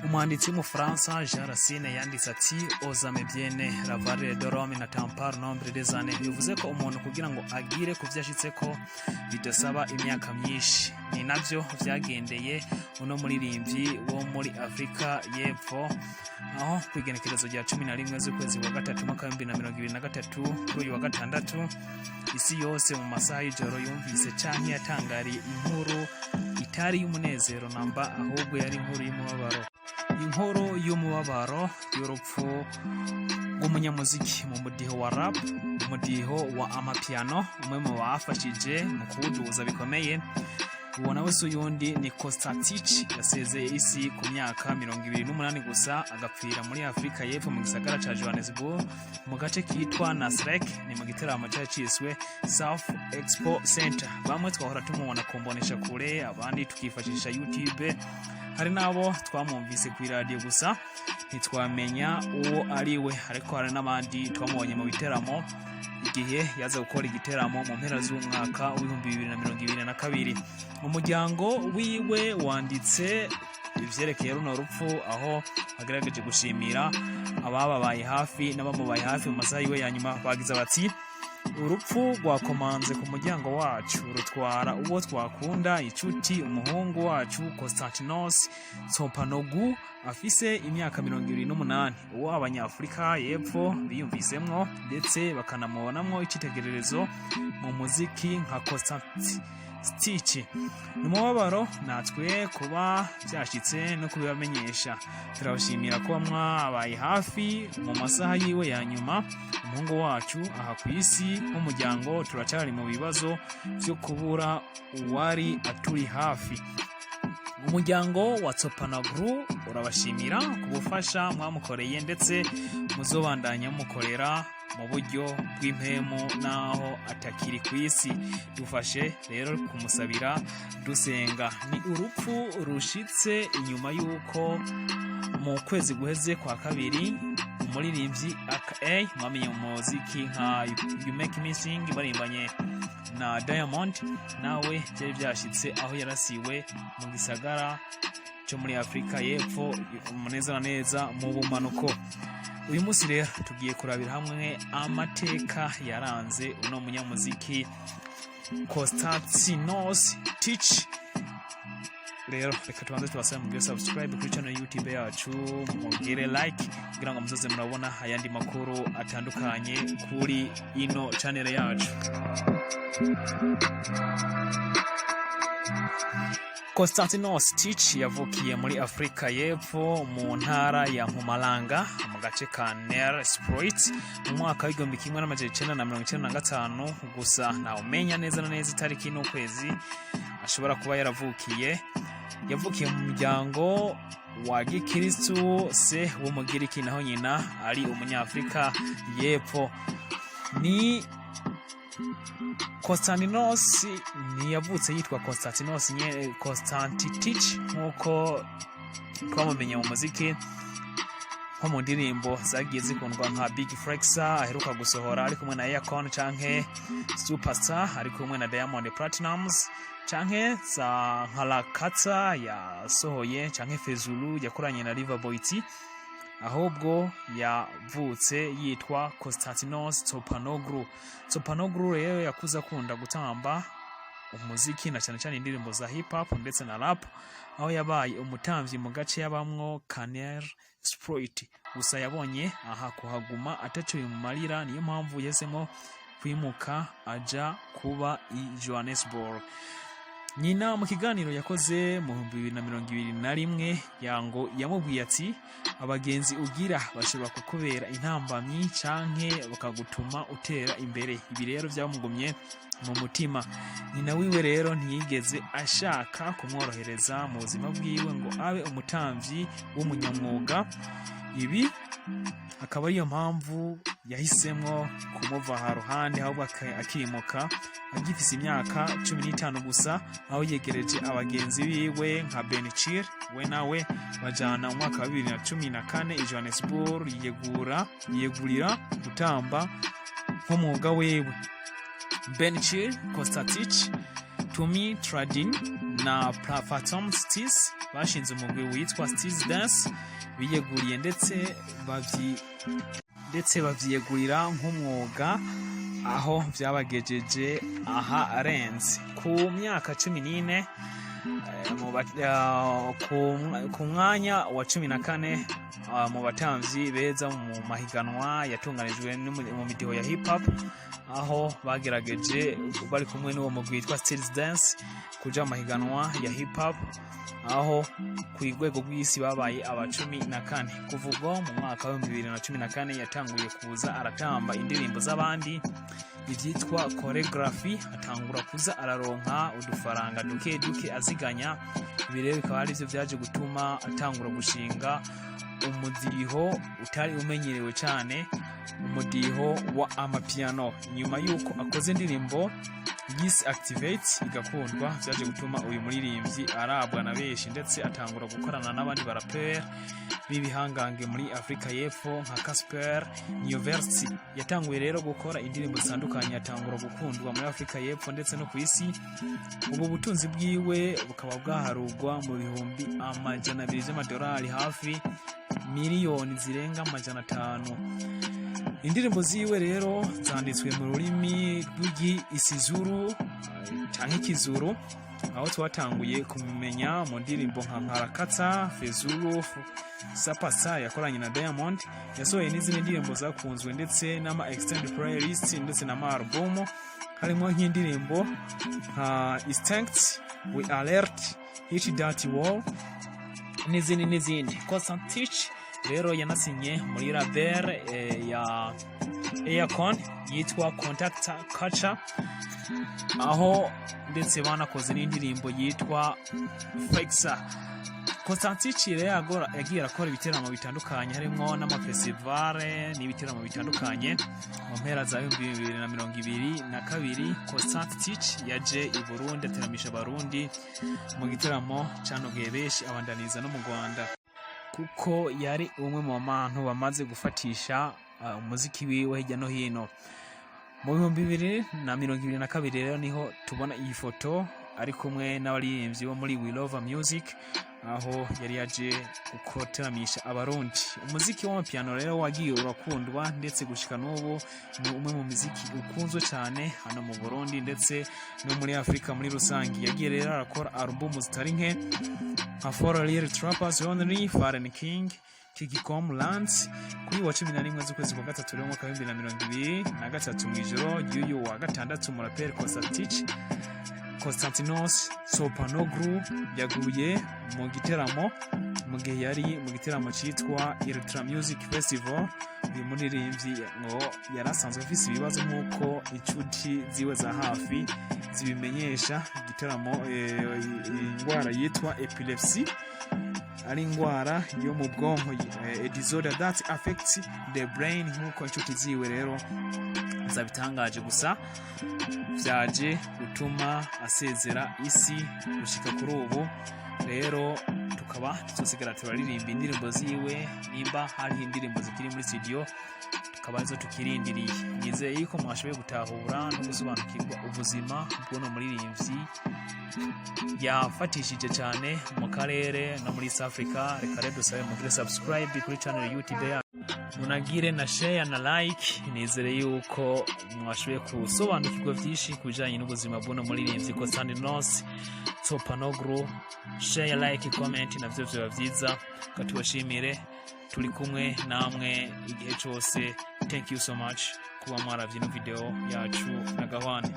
Umwanditsi w'umufaransa Jean Racine yanditse ati ozame byene la valeur de l'homme n'attend pas nombre des années. Bivuze ko umuntu kugira ngo agire kuvyashitse ko bidasaba imyaka myinshi. Ni navyo vyagendeye uno muririmbyi wo muri Afrika y'Epfo, aho kwigenekerezo rya 11 z'ukwezi wa gatatu mwaka 2023 kuri uyu wa gatandatu isi yose mu masaha y'ijoro yumvise canke yatangariye inkuru itari y'umunezero namba, ahubwo yari inkuru y'umubabaro. Inkuru y'umubabaro y'urupfu rw'umunyamuziki mu mudiho wa rap, umudiho wa amapiano, umwe mu bafashije mu kuwuduza bikomeye. Uwo nawe uyundi ni Kostatich, yasezeye isi ku myaka 28 gusa, agapfira muri Afrika y'Epfo mu gisagara ca Johannesburg mu gace kitwa Nasrec, ni mu giteramo cyiswe South Expo Center. Bamwe twahora tumubona kumbonesha kure, abandi tukifashisha YouTube, hari nabo twamwumvise ku radio gusa ntitwamenya uwo ari we, ariko hari n'abandi twamubonye mu biteramo igihe yaza gukora igiteramo mu mpera z'umwaka w'2022. Umuryango wiwe wanditse ivyerekeye runo rupfu, aho agerageje gushimira abababaye hafi n'abamubaye hafi mu masaha yiwe ya nyuma. Bagize bati: urupfu rwakomanze ku muryango wacu, rutwara uwo twakunda, icuti, umuhungu wacu Konstantinos Tsopanogu afise imyaka 28, uwo abanyafrika y'Epfo biyumvisemwo ndetse bakanamubonamwo icitegererezo mu muziki nka Konstantinos. Numubabaro natwe kuba byashitse no kubibamenyesha. Turabashimira ko mwabaye hafi mu masaha yiwe ya nyuma. Umuhungu wacu aha ku isi nk'umuryango turacari mu bibazo byo kubura uwari aturi hafi. Umuryango wa Tsopanogu urabashimira kubufasha mwamukoreye, ndetse muzobandanya mukorera mu buryo bw'impemu naho atakiri ku isi. Dufashe rero kumusabira dusenga. Ni urupfu rushitse inyuma y'uko mu kwezi guheze kwa kabiri umuririmbyi aka mwamenye mu muziki nka You Make Me Sing barimbanye na Diamond, nawe byari byashitse aho yarasiwe mu gisagara cyo muri Afrika y'Epfo neza na neza mu bumanuko. Uyu munsi rero tugiye kurabira hamwe amateka yaranze uno munyamuziki Konstantinos Tich. Rero reka tubanze tubasaba mu subscribe kuri channel YouTube yacu, mugire like kugira ngo muzoze murabona ayandi makuru atandukanye kuri ino channel yacu. Konstantinos Tich yavukiye muri Afrika y'Epfo mu ntara ya Mpumalanga mu gace ka Nelspruit mu mwaka w'1995, gusa ntawumenya neza na neza itariki n'ukwezi ashobora kuba yaravukiye. Yavukiye mu muryango wa Gikristo se w'umugiriki, naho nyina ari umunyafrika y'Epfo. Ni Konstantinos ni yavutse yitwa Konstantinos Konstantitich nkuko twamumenye mu muziki nko mu ndirimbo zagiye zikundwa nka Big Flexa aheruka gusohora ari kumwe na Akon, canke Superstar ari kumwe na Diamond Platnumz, canke za Nkalakatsa yasohoye, canke Fezulu yakoranye na River Boyti. Ahubwo yavutse yitwa Konstantinos Tsopanogu. Tsopanogu rero yakuza kunda gutamba umuziki na cyane cyane indirimbo za hip hop ndetse na rap, aho yabaye umutamvyi mu gace yabamwo Nelspruit. Gusa yabonye aha kuhaguma atacuye mu marira, niyo mpamvu yesemo kwimuka aja kuba i Johannesburg. Nyina mu kiganiro yakoze mu 2021 yango yamubwiye ati: abagenzi ugira bashobora kukubera intambamyi canke bakagutuma utera imbere. Ibi rero byamugumye mu mutima. Nyina wiwe rero ntiyigeze ashaka kumworohereza mu buzima bwiwe ngo abe umutamvyi w'umunyamwuga. Ibi akaba ariyo mpamvu yahisemo kumuva haruhande, ahubwo akimuka agifise imyaka 15 gusa, aho yegereje abagenzi biwe nka Benchir. We nawe bajana mu mwaka wa 2014 i Johannesburg yegurira gutamba nk'umwuga wiwe. Benchir, Kostatic, Tumi Tradin na Platform Stis bashinze umugwi witwa Stis Dance biyeguriye ndetse bavyiyegurira nk'umwuga, aho vyabagejeje aha arenze ku myaka 14 ku mwanya wa 14 mu batamvyi beza mu mahiganwa yatunganijwe mu midiho ya hip hop, aho bagerageje bari kumwe n'uwo mugwi witwa Stis Dance kuja mu mahiganwa ya hip hop, aho ku rwego rw'isi babaye aba 14. Kuva ubwo mu mwaka wa 2014 yatanguye kuza aratamba indirimbo z'abandi ivyitwa choreography, atangura kuza araronka udufaranga duke duke aziganya. Ibi rero bikaba ari byo vyaje gutuma atangura gushinga umudiho utari umenyerewe cyane, umudiho wa amapiano. Nyuma yuko akoze indirimbo Yes Activate igakundwa, vyaje gutuma uyu muririmbyi arabwa na benshi ndetse atangura gukorana n'abandi baraperi b'ibihangange muri Afrika y'Epfo nka Casper Nyovest. Yatanguye rero gukora indirimbo zitandukanye, atangura gukundwa muri Afrika y'Epfo ndetse no ku isi. Ubu butunzi bwiwe bukaba bwaharugwa mu bihumbi amajana 200 z'amadolari, hafi miliyoni zirenga amajana 5. Indirimbo ziwe rero zanditswe mu rurimi rw'Isizuru canke Kizuru, aho twatanguye kumenya mu ndirimbo nka Harakata, Fezulu, Sapasa yakoranye na Diamond. Yasohoye n'izindi ndirimbo zakunzwe ndetse n'ama extended playlist ndetse n'ama album, harimo nk'indirimbo nka Instinct, We Alert, Hit That Wall n'izindi. Kostatic rero yanasinye muri label ya Aircon yitwa Contact Culture, aho ndetse banakoze n'indirimbo yitwa Flexa. Kostatic rero yagiye akora ibiteramo bitandukanye, harimo n'amafestivale n'ibiteramo bitandukanye. Mu mpera za 2022 Kostatic yaje i Burundi ateramisha abarundi mu giteramo canogeye benshi abandaniza no mu Rwanda, kuko yari umwe mu bantu bamaze gufatisha umuziki wiwe hirya no hino. Mu 2022 rero niho tubona iyi foto ari kumwe n'abaririmbyi bo muri We Love Music, aho yari yaje gukoteramisha abarundi. Umuziki w'amapiano rero wagiye urakundwa ndetse gushika n'ubu ni umwe mu muziki ukunzwe cyane hano mu Burundi ndetse no muri Afrika muri rusangi. Yagiye rero arakora album zitari nke nka For Real Trappers Only, Foreign King, Kikikom Lands. Kuri wa 11 z'ukwezi kwa gatatu rero mwaka 2023 mw'ijoro y'uyu wa gatandatu, umuraperi Kostatic Konstantinos Sopanoglu yaguye mu giteramo mu gihe yari mu giteramo cyitwa Ultra Music Festival. Uyu muririmbyi ngo yarasanzwe afise ibibazo nk'uko inshuti ziwe za hafi zibimenyesha. Igiteramo indwara yitwa epilepsy, ari indwara yo mu bwonko, a disorder that affects the brain, nk'uko inshuti ziwe rero zabitangaje. Gusa vyaje gutuma asezera isi gushika kuri ubu. Rero tukaba tuzosigara turaririmba indirimbo ziwe, nimba hari indirimbo zikiri muri studio tukaba arizo tukirindiriye. Nizeye yuko mwashoboye gutahura no gusobanukirwa ubuzima bw'uno muririmbyi yafatishije cyane mu karere no muri East Africa. Reka rero dusabe mugire subscribe kuri channel YouTube ya munagire na share na like. Nizere yuko mwashoboye kusobanukirwa byinshi kujanye n'ubuzima bw'uno muririmbyi Konstantinos Sopanoglu. Share, like, comment navyo vyo byiza. Katubashimire, turi kumwe namwe igihe cyose. Thank you so much kuba mwaravye no video yacu na Gahwane.